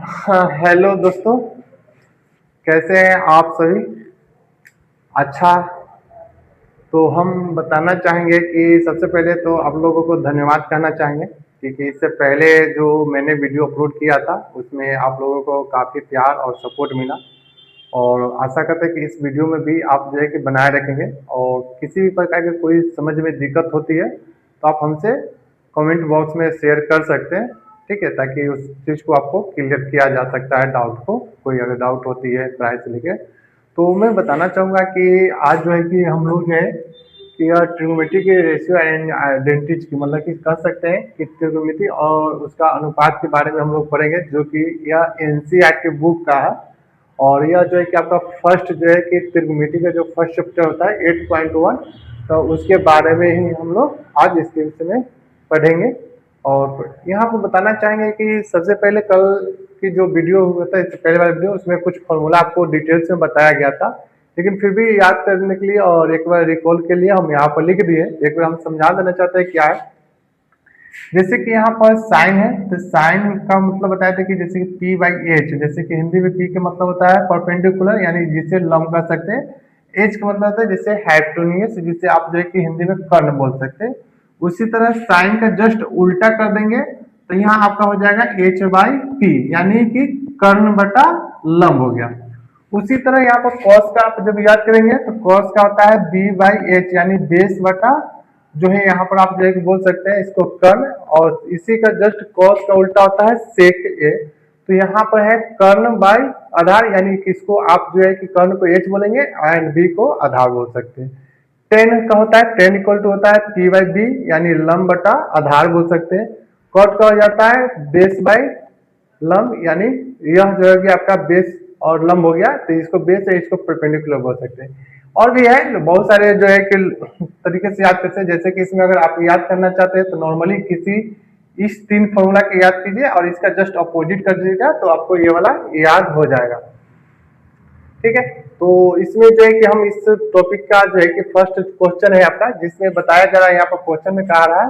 हाँ, हेलो दोस्तों। कैसे हैं आप सभी? अच्छा। तो हम बताना चाहेंगे कि सबसे पहले तो आप लोगों को धन्यवाद कहना चाहेंगे क्योंकि इससे पहले जो मैंने वीडियो अपलोड किया था उसमें आप लोगों को काफ़ी प्यार और सपोर्ट मिला। और आशा करते हैं कि इस वीडियो में भी आप जो है कि बनाए रखेंगे। और किसी भी प्रकार की कोई समझ में दिक्कत होती है तो आप हमसे कमेंट बॉक्स में शेयर कर सकते हैं। ठीक है, ताकि उस चीज़ को आपको क्लियर किया जा सकता है, डाउट को। कोई अगर डाउट होती है पढ़ाई से लेके तो मैं बताना चाहूँगा कि आज जो है कि हम लोग जो है कि यह ट्रिग्नोमेट्री के रेशियो एंड आइडेंटिटी की मतलब कि कह सकते हैं कि ट्रिग्नोमेट्री और उसका अनुपात के बारे में हम लोग पढ़ेंगे, जो कि यह एनसीईआरटी बुक का है। और यह जो है कि आपका फर्स्ट जो है कि ट्रिग्नोमेट्री का जो फर्स्ट चैप्टर होता है 8.1, तो उसके बारे में ही हम लोग आज इस विषय में पढ़ेंगे। और यहाँ पर बताना चाहेंगे कि सबसे पहले कल की जो वीडियो हुआ था, इससे पहले वाला वीडियो, उसमें कुछ फॉर्मूला आपको डिटेल्स में बताया गया था, लेकिन फिर भी याद करने के लिए और एक बार रिकॉल के लिए हम यहाँ पर लिख दिए। एक बार हम समझा देना चाहते हैं क्या है। जैसे कि यहाँ पर साइन है, तो साइन का मतलब बताया था कि जैसे कि पी बाई एच, जैसे कि हिंदी में पी का मतलब होता है परपेंडिकुलर, यानी जिसे लंब कर सकते हैं। एच का मतलब होता है जैसे हाइपोटेन्यूस, जिसे आप जो है कि हिंदी में कर्ण बोल सकते हैं। उसी तरह साइन का जस्ट उल्टा कर देंगे तो यहाँ आपका हो जाएगा एच बाई पी, यानी कि कर्ण बटा लंब हो गया। उसी तरह यहाँ पर कॉस का आप जब याद करेंगे तो कॉस का होता है बी बाई एच, यानी बेस बटा जो है यहाँ पर आप जो है कि बोल सकते हैं इसको कर्ण। और इसी का जस्ट कॉस का उल्टा होता है सेक ए। तो यहाँ पर है कर्ण बाई आधार, यानी कि इसको आप जो है कि कर्ण को एच बोलेंगे एंड बी को आधार बोल सकते हैं। टेन का होता है टेन इक्वल टू होता है पी बाई बी, यानी लंब बटा आधार बोल सकते हैं। कॉट का हो जाता है बेस बाई लंब, यानी यह जो है कि आपका बेस और लंब हो गया, तो इसको बेस है, इसको परपेंडिकुलर बोल सकते हैं। और भी है बहुत सारे जो है कि तरीके से याद करते हैं। जैसे कि इसमें अगर आप याद करना चाहते हैं तो नॉर्मली किसी इस तीन फॉर्मूला के याद कीजिए और इसका जस्ट अपोजिट कर दीजिएगा तो आपको ये वाला याद हो जाएगा। ठीक है, तो इसमें जो है कि हम इस टॉपिक का जो है कि फर्स्ट क्वेश्चन है आपका, जिसमें बताया जा रहा है, यहाँ पर क्वेश्चन में कहा रहा है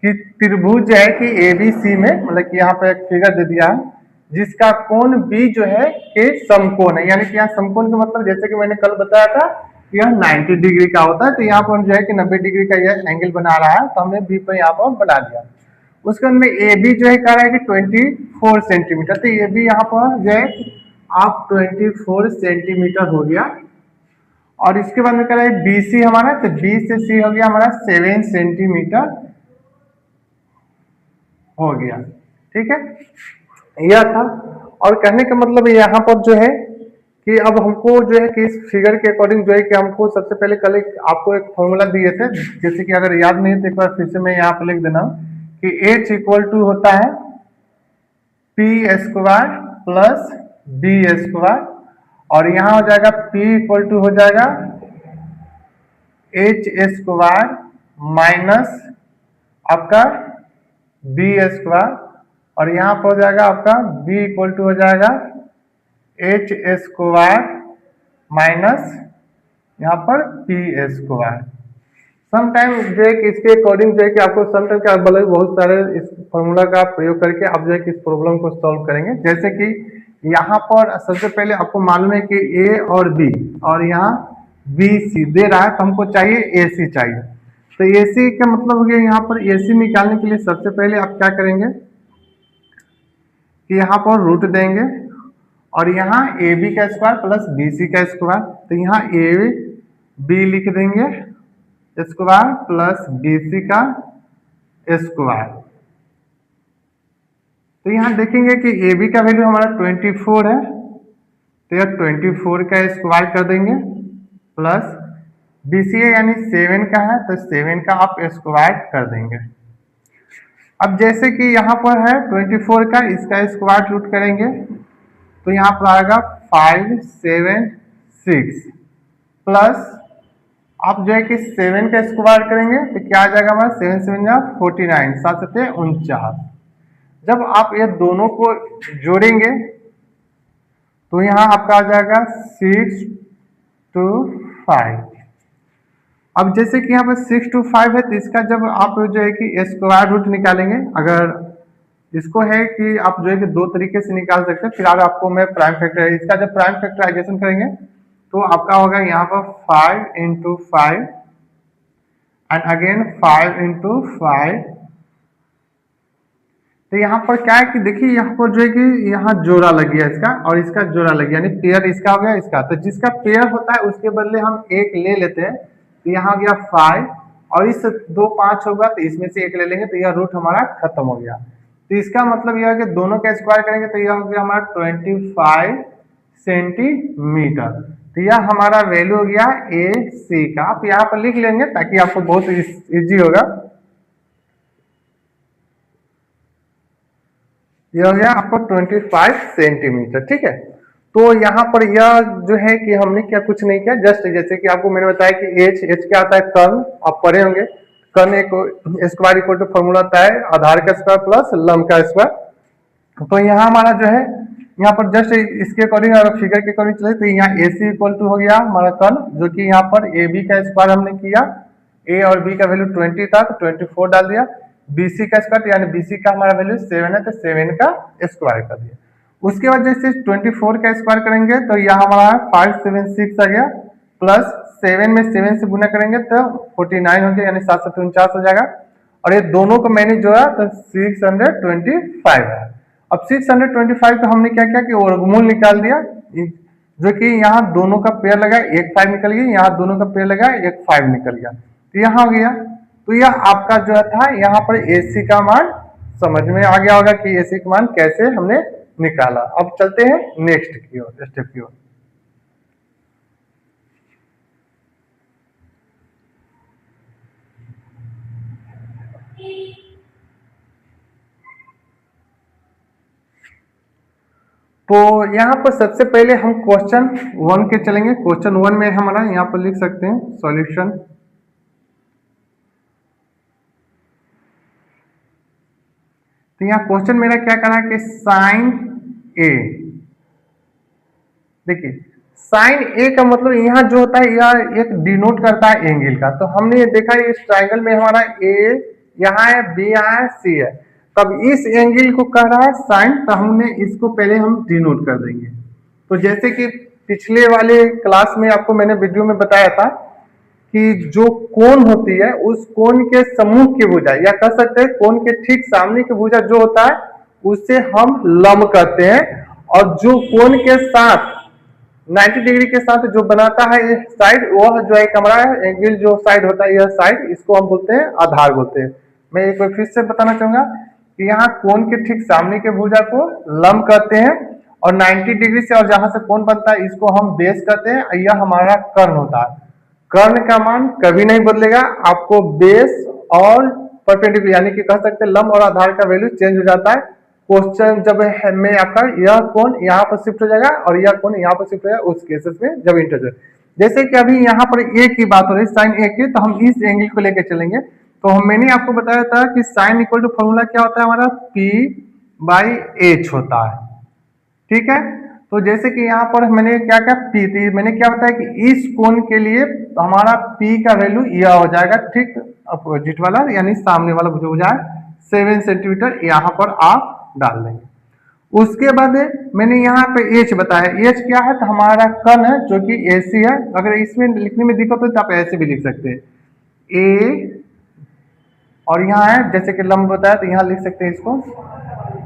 कि त्रिभुज जो है कि एबीसी में, मतलब कि यहाँ पर एक फिगर दे दिया है जिसका कोण बी जो है कि समकोण है। यानी कि यहाँ समकोण का मतलब जैसे कि मैंने कल बताया था कि यह 90 डिग्री का होता है, तो यहाँ पर जो है कि 90 डिग्री का यह एंगल बना रहा है, तो हमने बी पर यहाँ पर बना दिया। उसके अंदर ए बी जो है कह रहा है कि 24 सेंटीमीटर, तो ये भी यहाँ पर जो है आप 24 सेंटीमीटर हो गया। और इसके बाद में कह रहा है बी सी हमारा, तो बी से सी हो गया हमारा 7 सेंटीमीटर हो गया। ठीक है, यह था। और कहने का मतलब यहाँ पर जो है कि अब हमको जो है कि इस फिगर के अकॉर्डिंग जो है कि हमको सबसे पहले कल आपको एक फॉर्मूला दिए थे, जैसे कि अगर याद नहीं तो एक बार फिर से मैं यहाँ पर लिख देना कि एच इक्वल टू होता है P square plus B square, और यहाँ हो जाएगा पी इक्वल टू हो जाएगा एच स्क्वायर माइनस आपका बी स्क्वायर, और यहाँ पर हो जाएगा आपका बी इक्वल टू हो जाएगा एच स्क्वायर माइनस यहाँ पर पी स्क्वायर। समटाइम जो है कि इसके अकॉर्डिंग जो है कि आपको समटाइम क्या बोले, बहुत सारे इस फॉर्मूला का प्रयोग करके आप जो है कि इस प्रॉब्लम को सॉल्व करेंगे। जैसे कि यहाँ पर सबसे पहले आपको मालूम है कि ए और बी, और यहाँ बी सी दे रहा है, तो हमको चाहिए ए सी चाहिए। तो ए सी का मतलब हो गया, यहाँ पर ए सी निकालने के लिए सबसे पहले आप क्या करेंगे कि यहाँ पर रूट देंगे और यहाँ ए बी का स्क्वायर प्लस बी सी का स्क्वायर, तो यहाँ ए बी लिख देंगे स्क्वायर प्लस बी सी का स्क्वायर। तो यहाँ देखेंगे कि ए बी का वैल्यू हमारा 24 है, तो यह 24 का स्क्वायर कर देंगे प्लस बी सी है यानी 7 का है, तो 7 का आप स्क्वायर कर देंगे। अब जैसे कि यहाँ पर है 24 का, इसका स्क्वायर रूट करेंगे तो यहाँ पर आएगा 5 7 6 प्लस आप जो है कि 7 का स्क्वायर करेंगे तो क्या आ जाएगा हमारा 7 7 जा 49, 7 7 49। जब आप ये दोनों को जोड़ेंगे तो यहाँ आपका आ जाएगा 6 to 5। अब जैसे कि यहाँ पर 6 to 5 है, तो इसका जब आप जो है कि स्क्वायर रूट निकालेंगे, अगर इसको है कि आप जो है कि दो तरीके से निकाल सकते हैं। फिलहाल आपको मैं प्राइम फैक्टर, इसका जब प्राइम फैक्टराइजेशन करेंगे तो आपका होगा यहाँ पर 5 इंटू 5 एंड अगेन 5 इंटू 5। तो यहाँ पर क्या है कि देखिए यहाँ पर जो है कि यहाँ जोड़ा लग गया इसका और इसका जोड़ा लग गया, यानी पेयर इसका हो गया इसका। तो जिसका पेयर होता है उसके बदले हम एक ले लेते हैं। तो यहाँ हो गया 5 और इस 2 5 होगा तो इसमें से एक ले लेंगे तो यह रूट हमारा खत्म हो गया। तो इसका मतलब यह है कि दोनों का स्क्वायर करेंगे तो यह हो गया हमारा 25 सेंटीमीटर। तो यह हमारा वैल्यू हो गया ए सी का। आप यहाँ पर लिख लेंगे ताकि आपको बहुत इजी होगा। यह हो गया आपको 25 सेंटीमीटर, ठीक है। तो यहाँ पर यह जो है कि हमने क्या कुछ नहीं किया, जस्ट जैसे कि आपको मैंने बताया कि एच क्या आता है, कर्न, आप पढ़े होंगे। कर्न एक स्क्वायर इक्वल टू फॉर्मूला होता है आधार का स्क्वायर प्लस लंब का स्क्वायर। तो यहाँ हमारा जो है यहाँ पर जस्ट इसके अकॉर्डिंग और फिगर के अकॉर्डिंग चले तो यहाँ ए सी इक्वल टू हो गया हमारा कर्न, जो कि यहाँ पर ए बी का स्क्वायर हमने किया। ए और बी का वैल्यू 20 था तो 24 डाल दिया। बीसी का स्क्वायर यानी बीसी का हमारा वैल्यू 7 है तो 7 का स्क्वायर कर दिया। उसके बाद जैसे 24 का स्क्वायर करेंगे तो यह हमारा 576 आ गया, प्लस 7 में 7 से गुना करेंगे तो 49 हो गया, यानी 749 हो जाएगा। और ये दोनों को मैंने जोड़ा तो 625 है। अब 625 को हमने क्या किया कि वर्गमूल निकाल दिया, जो कि यहाँ दोनों का पेयर लगा एक 5 निकल गया, यहाँ दोनों का पेयर लगा एक 5 निकल गया। तो यहाँ हो गया। तो यह आपका जो था यहाँ पर एसी का मान समझ में आ गया होगा कि एसी का मान कैसे हमने निकाला। अब चलते हैं नेक्स्ट की ओर, स्टेप की ओर। तो यहाँ पर सबसे पहले हम क्वेश्चन 1 के चलेंगे। क्वेश्चन 1 में हमारा यहाँ पर लिख सकते हैं सॉल्यूशन। तो यहाँ क्वेश्चन मेरा क्या करा कि साइन ए, देखिए साइन ए का मतलब यहाँ जो होता है यह एक डिनोट करता है एंगल का। तो हमने ये देखा इस ट्राइंगल में हमारा ए यहाँ है, बी यहाँ है, सी है, तब इस एंगल को कह रहा है साइन, तो हमने इसको पहले हम डिनोट कर देंगे। तो जैसे कि पिछले वाले क्लास में आपको मैंने वीडियो में बताया था कि जो कोण होती है उस कोण के सम्मुख की भुजा या कह सकते हैं कोण के ठीक सामने की भुजा जो होता है उससे हम लंब कहते हैं, और जो कोण के साथ 90 डिग्री के साथ जो बनाता है ये साइड, वह जो है कमरा है एंगल जो साइड होता है यह साइड, इसको हम बोलते हैं आधार बोलते हैं। मैं एक बार फिर से बताना चाहूंगा कि यहाँ कोण के ठीक सामने के भुजा को लंब कहते हैं, और 90 डिग्री से और जहां से कोण बनता है इसको हम बेस कहते हैं। यह हमारा कर्ण होता है। कर्ण का मान कभी नहीं बदलेगा, आपको बेस और परपेंडिकुलर यानी कि कह सकते हैं लंब और आधार का वैल्यू चेंज हो जाता है। क्वेश्चन जब में आपका यह कोण यहाँ पर शिफ्ट हो जाएगा और यह कोण यहाँ पर शिफ्ट हो जाएगा उस केसेस में जब इंटरचेंज। जैसे कि अभी यहाँ पर ए की बात हो रही है, साइन ए की, तो हम इस एंगल को लेकर चलेंगे। तो मैंने आपको बताया था कि साइन इक्वल टू फॉर्मूला क्या होता है हमारा P/H होता है, ठीक है। तो जैसे कि यहाँ पर मैंने क्या क्या पी थी, मैंने क्या बताया कि इस कोण के लिए हमारा P का वैल्यू यह हो जाएगा, ठीक अपोजिट वाला यानी सामने वाला जो हो जाए 7 सेंटीमीटर, यहाँ पर आप डाल देंगे। उसके बाद मैंने यहाँ पे एच बताया, एच क्या है तो हमारा कर्ण है जो कि एसी है। अगर इसमें लिखने में दिक्कत हो तो आप ऐसे भी लिख सकते हैं ए, और यहाँ है जैसे कि लंब बताया तो यहाँ लिख सकते हैं इसको,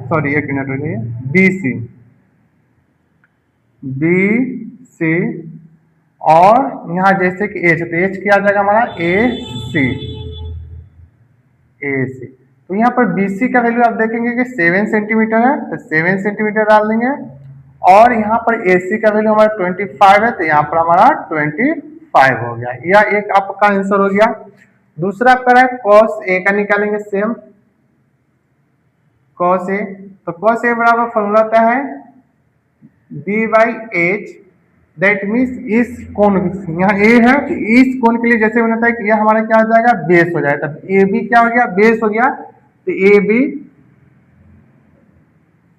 सॉरी एक मिनट रुकिए, BC, BC, और यहाँ जैसे कि एच, तो एच क्या आ जाएगा हमारा AC, AC। तो यहाँ पर BC का वैल्यू आप देखेंगे कि 7 सेंटीमीटर है तो 7 सेंटीमीटर डाल देंगे, और यहाँ पर AC का वैल्यू हमारा 25 है तो यहाँ पर हमारा 25 हो गया। यह एक आपका आंसर हो गया। दूसरा आपका है cos A का निकालेंगे सेम, cos A, तो cos A बराबर फॉर्मूला होता है B/H, दैट मीन्स इस कोण, यहाँ ए है तो इस कोण के लिए जैसे बनता है कि यह हमारा क्या हो जाएगा बेस हो जाएगा, तब AB क्या हो गया बेस हो गया, तो AB,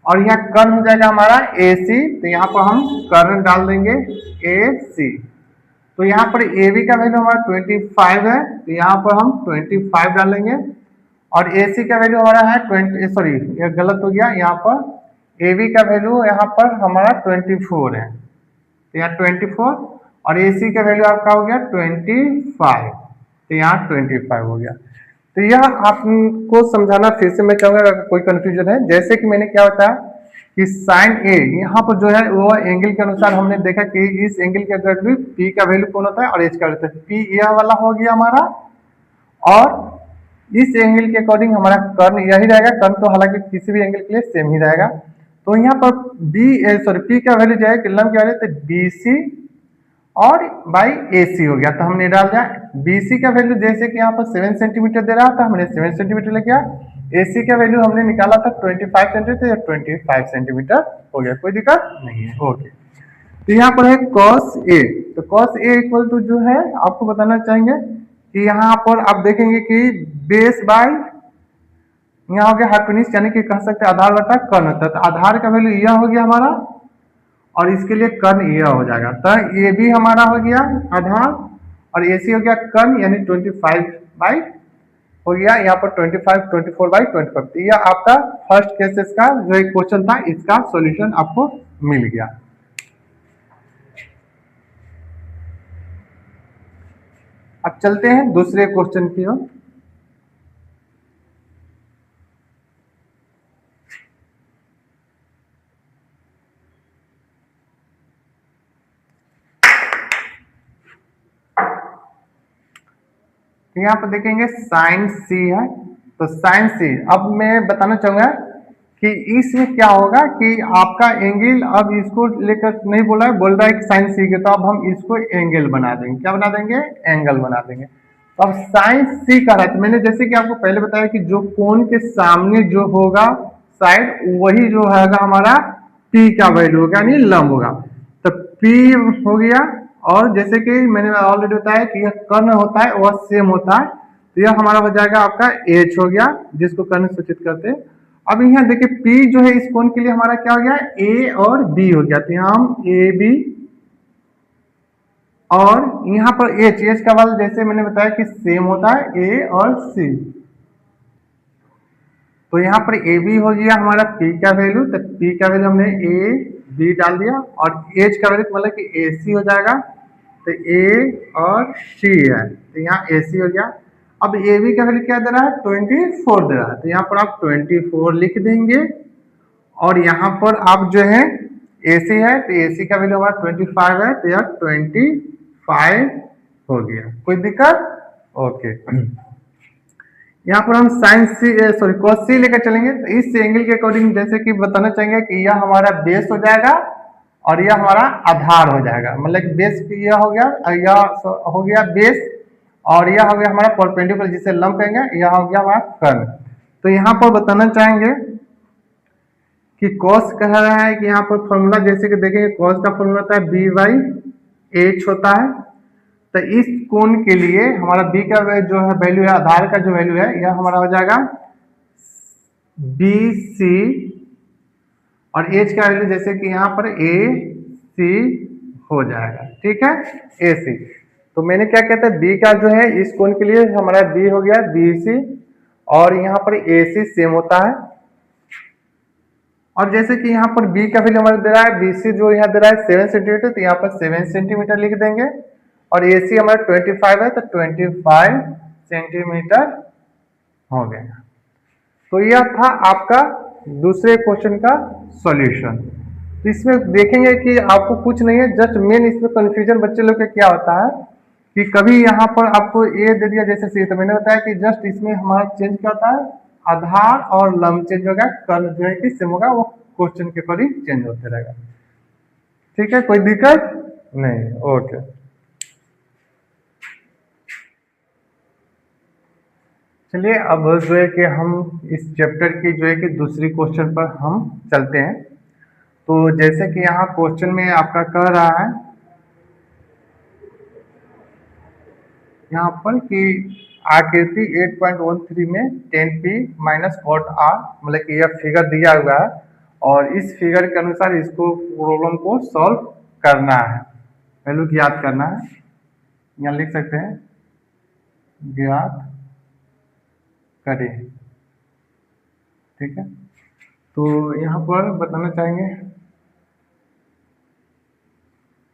और यहाँ कर्ण हो जाएगा हमारा AC, तो यहाँ पर हम कर्ण डाल देंगे AC। तो यहाँ पर AB का वैल्यू हमारा 25 है तो यहाँ पर हम 25 डालेंगे, और AC का वैल्यू हमारा है 20, सॉरी ये गलत हो गया, यहाँ पर AB का वैल्यू यहाँ पर हमारा 24 है, तो यहाँ 24, और AC का वैल्यू आपका हो गया 25, तो यहाँ 25 हो गया। तो यह आपको समझाना फिर से मैं चाहूंगा, अगर कोई कंफ्यूजन है, जैसे कि मैंने क्या बताया कि साइन ए यहाँ पर जो है वो एंगल के अनुसार हमने देखा कि इस एंगल के अगर पी का वैल्यू कौन होता है और एच का होता है, पी यह वाला हो गया हमारा, और इस एंगल के अकॉर्डिंग हमारा कर्ण यही रहेगा, कर्ण तो हालांकि किसी भी एंगल के लिए सेम ही रहेगा। तो यहाँ पर पी का वैल्यू जो है लंब क्या है, बी सी और बाई ए सी हो गया, तो हमने डाल दिया BC का वैल्यू, जैसे कि यहाँ पर 7 सेंटीमीटर दे रहा था, हमने 7 सेंटीमीटर ले गया। AC का वैल्यू हमने निकाला था 25 सेंटीमीटर, या 25 सेंटीमीटर हो गया, कोई दिक्कत नहीं है। ओके, तो यहाँ पर है cos A, तो cos A इक्वल टू जो है आपको बताना चाहेंगे कि यहाँ पर आप देखेंगे कि बेस बाय यहाँ हो गया हाइपोटेन्यूज, यानी कि कह सकते हैं आधार बटा कर्ण होता है, तो आधार का वैल्यू यह हो गया हमारा, और इसके लिए कर्ण यह हो जाएगा, तो ये भी हमारा हो गया आधार, और AC हो गया कर्ण, यानी 25 बाई हो गया यहाँ पर 25, 24 बाई 25। तो यह आपका फर्स्ट केसेस का जो एक क्वेश्चन था, इसका सॉल्यूशन आपको मिल गया। अब चलते हैं दूसरे क्वेश्चन की ओर। तो यहाँ पर देखेंगे साइन सी है, तो साइन सी, अब मैं बताना चाहूंगा कि इसमें क्या होगा कि आपका एंगल, अब इसको लेकर नहीं बोल रहा है, बोल रहा है कि साइन सी के, तो अब हम इसको एंगल बना देंगे, क्या बना देंगे, एंगल बना देंगे। तो अब साइन सी का है, तो मैंने जैसे कि आपको पहले बताया कि जो कोण के सामने जो होगा साइड, वही जो होगा हमारा पी का वैल्यू होगा, यानी लंब होगा, तो पी हो गया। और जैसे कि मैंने ऑलरेडी बताया कि यह कर्ण होता है वह सेम होता है, तो यह हमारा हो जाएगा आपका एच हो गया, जिसको कर्ण सूचित करते हैं। अब यहाँ देखिए P जो है इस कोण के लिए हमारा क्या हो गया, A और B हो गया, तो यहाँ हम AB, और यहाँ पर H का वाला जैसे मैंने बताया कि सेम होता है A और C, तो यहाँ पर AB हो गया हमारा P का वैल्यू, तो P का वैल्यू हमने A B डाल दिया, और H का वैल्यू मतलब कि AC हो जाएगा, तो A और C है, तो यहाँ AC हो गया। अब AB का वैल्यू क्या दे रहा है, 24 दे रहा है, तो यहाँ पर आप 24 लिख देंगे, और यहाँ पर आप जो है AC है, तो AC का वैल्यू हमारा 25 है, तो यह 25 हो गया, कोई दिक्कत, ओके। यहाँ पर हम साइन सी सॉरी कॉस सी लेकर चलेंगे, तो इस एंगल के अकॉर्डिंग जैसे कि बताना चाहेंगे कि यह हमारा बेस हो जाएगा और यह हमारा आधार हो जाएगा, मतलब बेस यह हो गया, यह हो गया बेस, और यह हो गया हमारा परपेंडिकुलर जिसे लंब कहेंगे, यह हो गया हमारा कर्ण। तो यहाँ पर बताना चाहेंगे कि कॉस कह रहा है कि यहाँ पर फॉर्मूला जैसे कि देखेंगे, कॉस का फॉर्मूला होता है बी बाई एच होता है, तो इस कोण के लिए हमारा बी का जो है वैल्यू है, आधार का जो वैल्यू है, यह हमारा हो जाएगा बी सी, और एच का वैल्यू जैसे कि यहाँ पर ए सी हो जाएगा, ठीक है, ए सी। तो मैंने क्या कहता है, बी का जो है इस कोण के लिए हमारा बी हो गया बी सी, और यहाँ पर ए सी सेम होता है, और जैसे कि यहाँ पर बी का वैल्यू हमारा दे रहा है, बी सी जो यहाँ दे रहा है 7 सेंटीमीटर, तो यहाँ पर 7 सेंटीमीटर लिख देंगे, और AC हमारा 25 है, तो 25 सेंटीमीटर हो गया। तो यह था आपका दूसरे क्वेश्चन का सॉल्यूशन। तो इसमें देखेंगे कि आपको कुछ नहीं है, जस्ट मेन इसमें कंफ्यूजन बच्चे लोग का क्या होता है कि कभी यहाँ पर आपको ए दे दिया जैसे सी, तो मैंने बताया कि जस्ट इसमें हमारा चेंज क्या होता है, आधार और लंब चेंज होगा, कर्ण जो है कि सेम होगा, वो क्वेश्चन के अकॉर्डिंग चेंज होते रहेगा, ठीक है, कोई दिक्कत नहीं, ओके। चलिए अब जो है कि हम इस चैप्टर की जो है कि दूसरी क्वेश्चन पर हम चलते हैं। तो जैसे कि यहाँ क्वेश्चन में आपका कह रहा है यहाँ पर कि आकृति 8.13 में 10p माइनस कॉट आर, मतलब कि यह फिगर दिया हुआ है, और इस फिगर के अनुसार इसको प्रॉब्लम को सॉल्व करना है, वैल्यू ज्ञात करना है। यहाँ लिख सकते हैं ज्ञात करिए। ठीक है, तो यहाँ पर बताना चाहेंगे,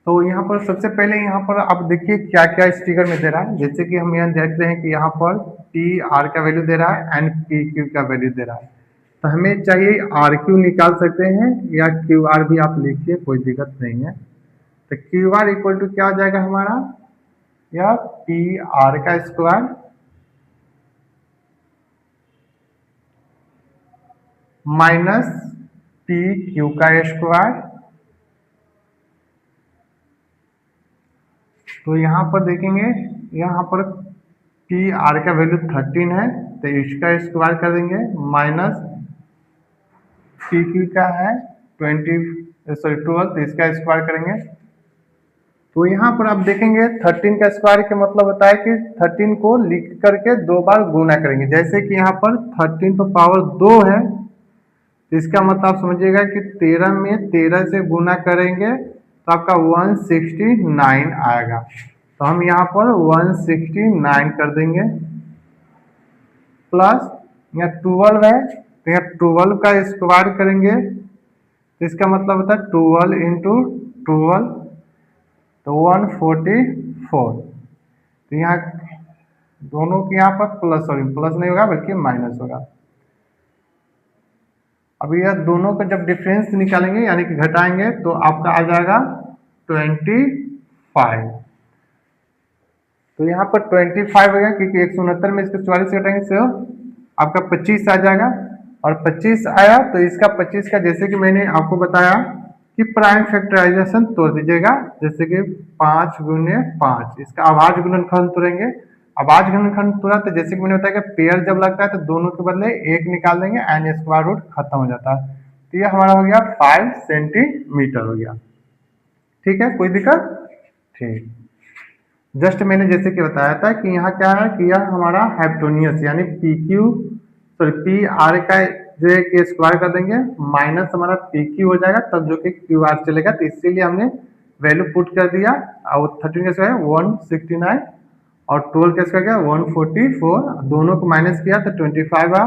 तो यहाँ पर सबसे पहले यहाँ पर आप देखिए क्या क्या इस फिगर में दे रहा है। जैसे कि हम यहाँ देख रहे हैं कि यहाँ पर टी आर का वैल्यू दे रहा है एंड पी क्यू का वैल्यू दे रहा है। तो हमें चाहिए आर क्यू निकाल सकते हैं या क्यू आर भी आप लिखिए, कोई दिक्कत नहीं है। तो क्यू आर इक्वल टू क्या हो जाएगा हमारा, या पी आर का स्क्वायर माइनस पी क्यू का स्क्वायर। तो यहाँ पर देखेंगे, यहाँ पर पी आर का वैल्यू 13 है, तो इसका स्क्वायर कर देंगे, माइनस पी क्यू का है 12, तो इसका स्क्वायर करेंगे। तो यहाँ पर आप देखेंगे 13 का स्क्वायर का मतलब होता है कि 13 को लिख करके 2 बार गुना करेंगे। जैसे कि यहाँ पर 13 पर पावर 2 है, तो इसका मतलब आप समझिएगा कि 13 में 13 से गुना करेंगे तो आपका 169 आएगा। तो हम यहाँ पर 169 कर देंगे, प्लस यहाँ 12 है, तो यहाँ 12 का स्क्वायर करेंगे, तो इसका मतलब होता है 12 इंटू 12, तो 144। तो यहाँ दोनों के यहाँ पर प्लस, सॉरी प्लस नहीं होगा बल्कि माइनस होगा। अब यह दोनों का जब डिफरेंस निकालेंगे यानी कि घटाएंगे तो आपका आ जाएगा 25। तो यहाँ पर 25 हो गया, क्योंकि 169 में इसको 44 से घटाएंगे तो आपका 25 आ जाएगा। और 25 आया तो इसका 25 का, जैसे कि मैंने आपको बताया कि प्राइम फैक्टराइजेशन तोड़ दीजिएगा, जैसे कि 5 गुने 5, इसका अभाज्य गुणनखंड तोड़ेंगे। अभाज्य गुणनखंड तोड़ा तो जैसे कि मैंने बताया कि पेयर जब लगता है तो दोनों के बदले एक निकाल देंगे एंड स्क्वायर रूट खत्म हो जाता है। तो ये हमारा हो गया 5 सेंटीमीटर हो गया। ठीक है, कोई दिक्कत? ठीक, जस्ट मैंने जैसे कि बताया था कि यहाँ क्या है कि यह हमारा हाइपोटेन्यूस यानी P Q, sorry P R का जो है कि स्क्वायर कर देंगे, माइनस हमारा पी क्यू हो जाएगा, तब जो कि क्यू आर चलेगा। तो इसीलिए हमने वैल्यू पुट कर दिया, और 13 का स्क्वायर 169 और 12 का स्क्वायर क्या 144, दोनों को माइनस किया तो 25 आ,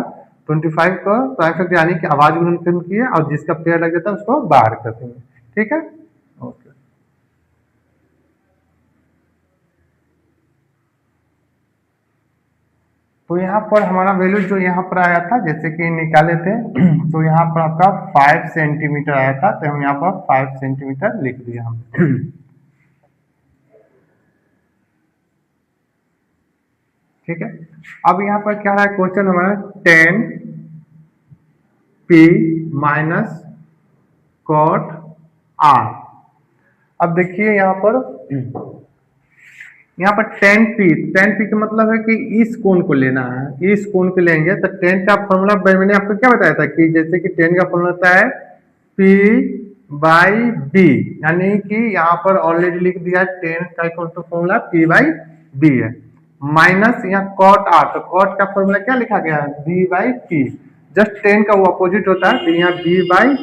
25 को प्राइम फैक्टर यानी कि अभाज्य गुणनखंड किए और जिसका पेयर लग जाता है उसको बाहर कर देंगे। ठीक है, ओके। तो यहाँ पर हमारा वैल्यू जो यहाँ पर आया था जैसे कि निकाले थे तो यहाँ पर आपका 5 सेंटीमीटर आया था, तो हम यहाँ पर 5 सेंटीमीटर लिख दिया हम। ठीक है, अब यहाँ पर क्या है क्वेश्चन हमारा 10 पी माइनस कॉट आर। अब देखिए यहाँ पर 10 पी का मतलब है कि इस कोण को लेना है, इस कोण को लेंगे तो 10 का फॉर्मूला मैंने आपको क्या बताया था कि जैसे कि 10 का फॉर्मूला होता है पी बाई बी, यानी कि यहाँ पर ऑलरेडी लिख दिया 10 का फॉर्मूला पी बाई बी है, माइनस यहाँ कॉट आर, तो कॉट का फॉर्मूला क्या लिखा गया है बी बाई पी, जस्ट 10 का वो अपोजिट होता है, तो यहाँ बी बाई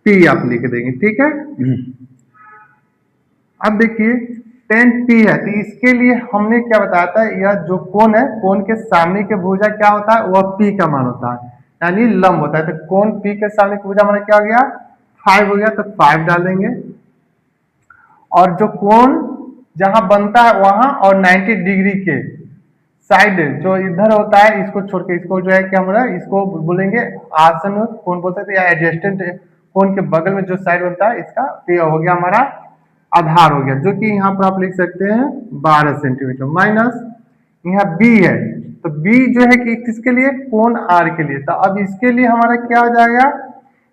पी आप लिख देंगे। ठीक है, अब देखिए 10 पी है, तो इसके लिए हमने क्या बताया था, यह जो कोण है कोण के सामने के भुजा क्या होता है वह पी का मान होता है, यानी लंब होता है। तो कोण पी के सामने के भुजा मान क्या हो गया 5 हो गया, तो 5 डाल देंगे। और जो कोण जहां बनता है वहां और 90 डिग्री के साइड जो इधर होता है इसको छोड़ के, इसको जो है कि हमारा इसको बोलेंगे आसन कोण बोल सकते हैं या एडजेस्टेंट कोण के बगल में जो साइड बनता है इसका, तो हो गया हमारा आधार हो गया, जो कि यहाँ पर आप लिख सकते हैं 12 सेंटीमीटर, माइनस यहाँ बी है, तो बी जो है कि किसके लिए कोण आर के लिए, तो अब इसके लिए हमारा क्या हो जाएगा,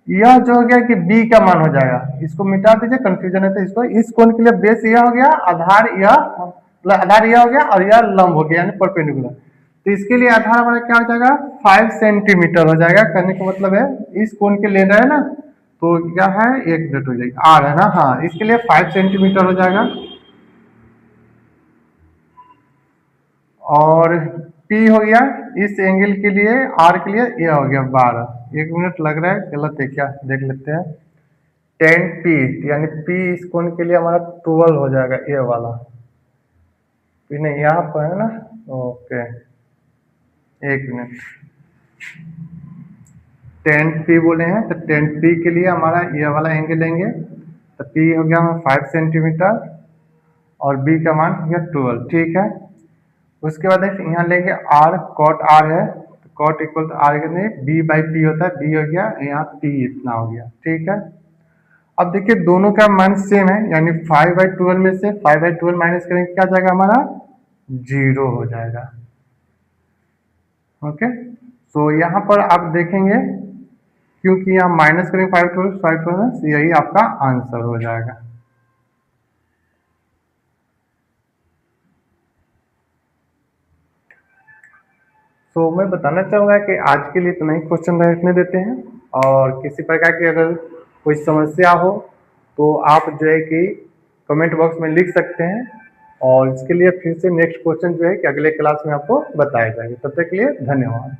यह जो हो गया कि बी का मान हो जाएगा, इसको मिटा दीजिए कंफ्यूजन है, तो इसको इस कोण के लिए बेस यह हो गया, आधार यह हो गया और यह लंब हो गया यानी परपेंडिकुलर, तो इसके लिए आधार हमारा क्या हो जाएगा 5 सेंटीमीटर हो जाएगा। करने का मतलब है इस कोण के लेना है ना, तो क्या है 1 मिनट हो जाएगी आर है ना, हाँ इसके लिए 5 सेंटीमीटर हो जाएगा। और पी हो गया इस एंगल के लिए, आर के लिए यह हो गया 12, 1 मिनट लग रहा है गलत है क्या देख लेते हैं। 10 पी यानी पी इस कोण के लिए हमारा 12 हो जाएगा, ये वाला पी नहीं यहाँ पर है ना, ओके एक मिनट, 10p बोले हैं तो 10p के लिए हमारा ये वाला एंगल लेंगे तो p हो गया हमारा 5 सेंटीमीटर और b का मान हो गया 12, ठीक है। उसके बाद यहाँ लेंगे r, cot r है तो cot इक्वल टू r कितने b बाई p होता है, b हो गया यहाँ p इतना हो गया, ठीक है। अब देखिए दोनों का मान सेम है, यानी 5/12 में से 5/12 माइनस करेंगे क्या जाएगा हमारा 0 हो जाएगा। ओके, तो यहाँ पर आप देखेंगे क्योंकि यहाँ माइनस करेंगे 5/12 यही आपका आंसर हो जाएगा। तो मैं बताना चाहूँगा कि आज के लिए इतना ही क्वेश्चन रखने देते हैं, और किसी प्रकार की अगर कोई समस्या हो तो आप जो है कि कमेंट बॉक्स में लिख सकते हैं, और इसके लिए फिर से नेक्स्ट क्वेश्चन जो है कि अगले क्लास में आपको बताया जाएगा। तब तक के लिए धन्यवाद।